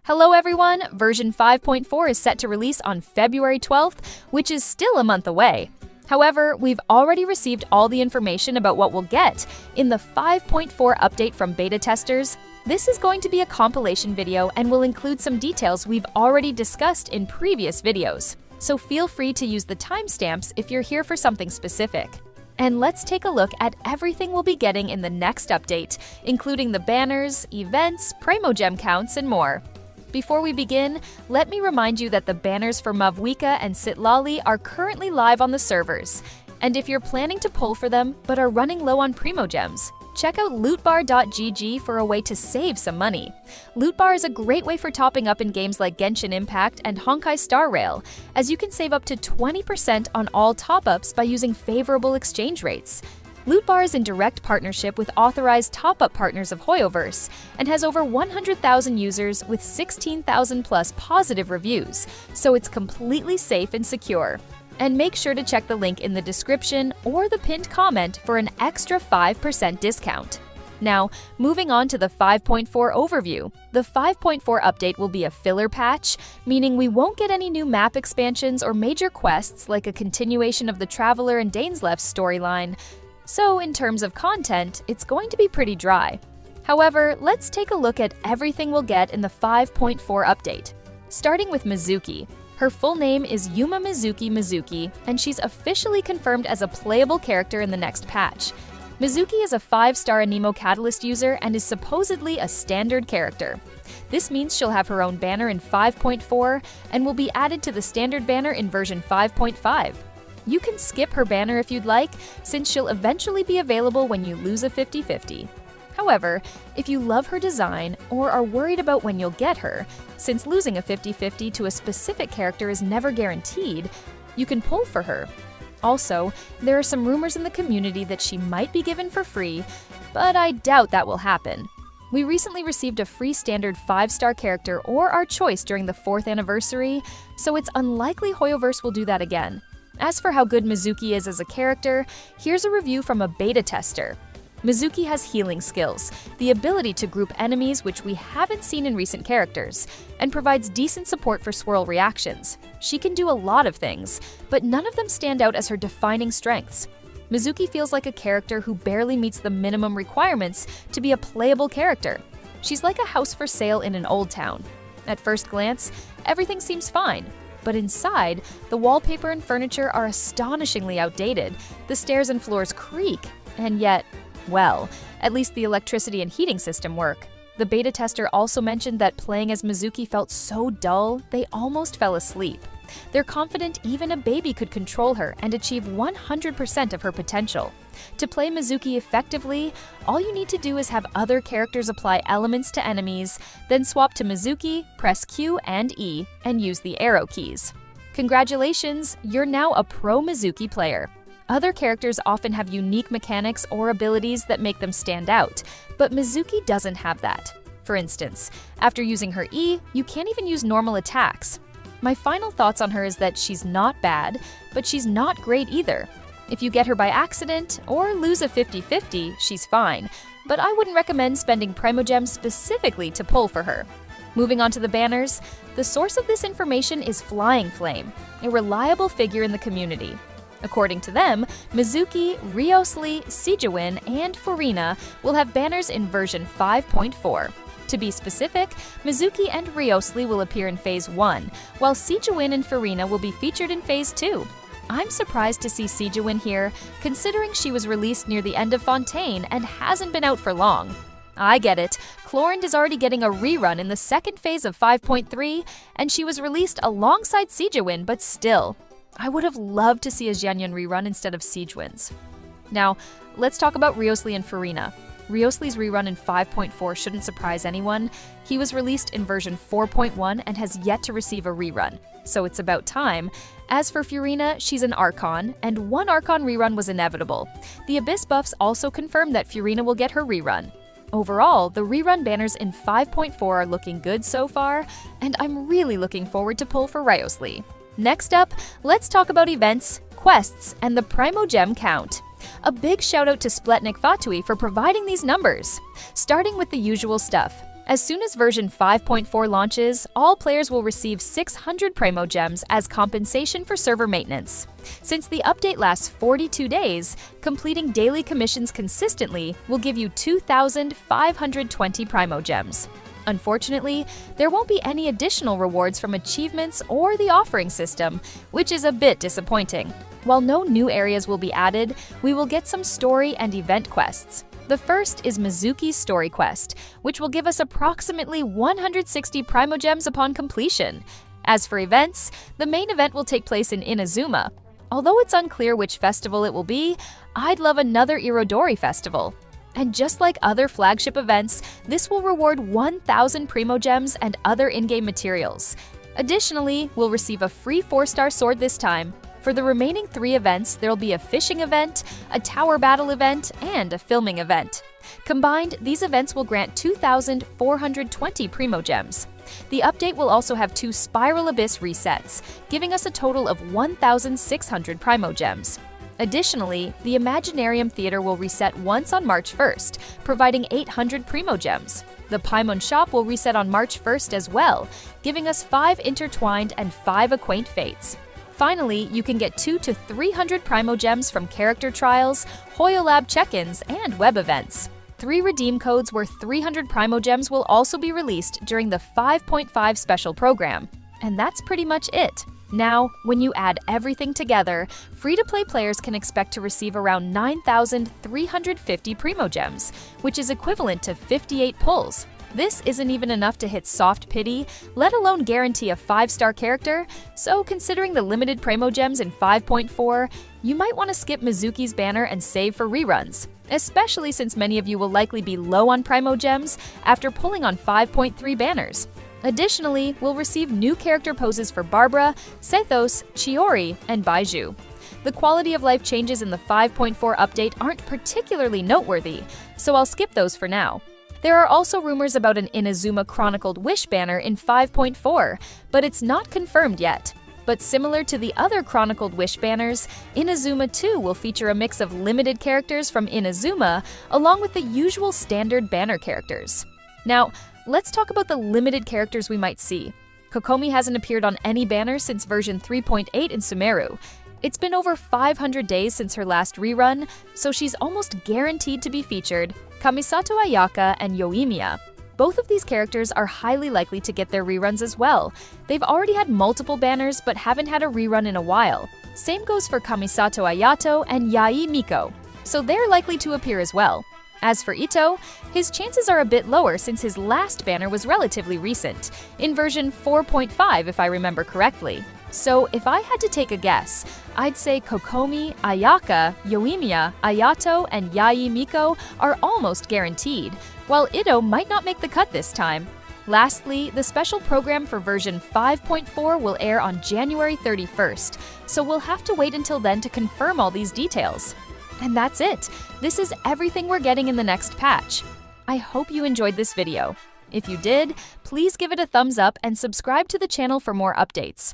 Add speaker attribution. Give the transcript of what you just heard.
Speaker 1: Hello everyone! Version 5.4 is set to release on February 12th, which is still a month away. However, we've already received all the information about what we'll get in the 5.4 update from beta testers. This is going to be a compilation video and will include some details we've already discussed in previous videos. So feel free to use the timestamps if you're here for something specific. And let's take a look at everything we'll be getting in the next update, including the banners, events, Primogem counts, and more. Before we begin, let me remind you that the banners for Mavwika and Sitlali are currently live on the servers. And if you're planning to pull for them but are running low on Primogems, check out lootbar.gg for a way to save some money. Lootbar is a great way for topping up in games like Genshin Impact and Honkai Star Rail, as you can save up to 20% on all top-ups by using favorable exchange rates. Lootbar is in direct partnership with authorized top-up partners of Hoyoverse and has over 100,000 users with 16,000 plus positive reviews, so it's completely safe and secure. And make sure to check the link in the description or the pinned comment for an extra 5% discount. Now, moving on to the 5.4 overview. The 5.4 update will be a filler patch, meaning we won't get any new map expansions or major quests like a continuation of the Traveler and Daneslef's storyline. So in terms of content, it's going to be pretty dry. However, let's take a look at everything we'll get in the 5.4 update. Starting with Mizuki. Her full name is Yumemizuki Mizuki, and she's officially confirmed as a playable character in the next patch. Mizuki is a 5-star Anemo Catalyst user and is supposedly a standard character. This means she'll have her own banner in 5.4 and will be added to the standard banner in version 5.5. You can skip her banner if you'd like, since she'll eventually be available when you lose a 50-50. However, if you love her design or are worried about when you'll get her, since losing a 50-50 to a specific character is never guaranteed, you can pull for her. Also, there are some rumors in the community that she might be given for free, but I doubt that will happen. We recently received a free standard 5-star character or our choice during the 4th anniversary, so it's unlikely Hoyoverse will do that again. As for how good Mizuki is as a character, here's a review from a beta tester. Mizuki has healing skills, the ability to group enemies which we haven't seen in recent characters, and provides decent support for swirl reactions. She can do a lot of things, but none of them stand out as her defining strengths. Mizuki feels like a character who barely meets the minimum requirements to be a playable character. She's like a house for sale in an old town. At first glance, everything seems fine. But inside, the wallpaper and furniture are astonishingly outdated, the stairs and floors creak, and yet, well, at least the electricity and heating system work. The beta tester also mentioned that playing as Mizuki felt so dull, they almost fell asleep. They're confident even a baby could control her and achieve 100% of her potential. To play Mizuki effectively, all you need to do is have other characters apply elements to enemies, then swap to Mizuki, press Q and E, and use the arrow keys. Congratulations, you're now a pro Mizuki player. Other characters often have unique mechanics or abilities that make them stand out, but Mizuki doesn't have that. For instance, after using her E, you can't even use normal attacks. My final thoughts on her is that she's not bad, but she's not great either. If you get her by accident or lose a 50-50, she's fine, but I wouldn't recommend spending Primogems specifically to pull for her. Moving on to the banners, the source of this information is Flying Flame, a reliable figure in the community. According to them, Mizuki, Wriothesley, Sigewinne, and Furina will have banners in version 5.4. To be specific, Mizuki and Wriothesley will appear in Phase 1, while Sigewinne and Furina will be featured in Phase 2. I'm surprised to see Sigewinne here, considering she was released near the end of Fontaine and hasn't been out for long. I get it, Chlorinde is already getting a rerun in the second phase of 5.3, and she was released alongside Sigewinne, but still. I would have loved to see a Xianyun rerun instead of Sigewinne's. Now, let's talk about Wriothesley and Furina. Wriothesley's rerun in 5.4 shouldn't surprise anyone. He was released in version 4.1 and has yet to receive a rerun, so it's about time. As for Furina, she's an Archon, and one Archon rerun was inevitable. The Abyss buffs also confirmed that Furina will get her rerun. Overall, the rerun banners in 5.4 are looking good so far, and I'm really looking forward to pull for Wriothesley. Next up, let's talk about events, quests, and the Primogem count. A big shout out to Spletnik Fatui for providing these numbers. Starting with the usual stuff. As soon as version 5.4 launches, all players will receive 600 Primogems as compensation for server maintenance. Since the update lasts 42 days, completing daily commissions consistently will give you 2,520 Primogems. Unfortunately, there won't be any additional rewards from achievements or the offering system, which is a bit disappointing. While no new areas will be added, we will get some story and event quests. The first is Mizuki's Story Quest, which will give us approximately 160 Primogems upon completion. As for events, the main event will take place in Inazuma. Although it's unclear which festival it will be, I'd love another Irodori festival. And just like other flagship events, this will reward 1,000 Primogems and other in-game materials. Additionally, we'll receive a free 4-star sword this time. For the remaining 3 events, there'll be a fishing event, a tower battle event, and a filming event. Combined, these events will grant 2,420 Primogems. The update will also have 2 Spiral Abyss resets, giving us a total of 1,600 Primogems. Additionally, the Imaginarium Theater will reset once on March 1st, providing 800 Primogems. The Paimon Shop will reset on March 1st as well, giving us 5 Intertwined and 5 Acquaint Fates. Finally, you can get 200 to 300 Primogems from character trials, HoYoLab check-ins, and web events. 3 redeem codes worth 300 Primogems will also be released during the 5.5 special program. And that's pretty much it. Now, when you add everything together, free-to-play players can expect to receive around 9,350 Primogems, which is equivalent to 58 pulls. This isn't even enough to hit soft pity, let alone guarantee a 5-star character, so considering the limited Primogems in 5.4, you might want to skip Mizuki's banner and save for reruns, especially since many of you will likely be low on Primogems after pulling on 5.3 banners. Additionally, we'll receive new character poses for Barbara, Sethos, Chiori, and Baiju. The quality of life changes in the 5.4 update aren't particularly noteworthy, so I'll skip those for now. There are also rumors about an Inazuma Chronicled Wish banner in 5.4, but it's not confirmed yet. But similar to the other Chronicled Wish banners, Inazuma 2 will feature a mix of limited characters from Inazuma along with the usual standard banner characters. Now, let's talk about the limited characters we might see. Kokomi hasn't appeared on any banner since version 3.8 in Sumeru. It's been over 500 days since her last rerun, so she's almost guaranteed to be featured. Kamisato Ayaka and Yoimiya. Both of these characters are highly likely to get their reruns as well. They've already had multiple banners but haven't had a rerun in a while. Same goes for Kamisato Ayato and Yai Miko, so they're likely to appear as well. As for Ito, his chances are a bit lower since his last banner was relatively recent, in version 4.5 if I remember correctly. So if I had to take a guess, I'd say Kokomi, Ayaka, Yoimiya, Ayato, and Yai Miko are almost guaranteed, while Ito might not make the cut this time. Lastly, the special program for version 5.4 will air on January 31st, so we'll have to wait until then to confirm all these details. And that's it! This is everything we're getting in the next patch. I hope you enjoyed this video. If you did, please give it a thumbs up and subscribe to the channel for more updates.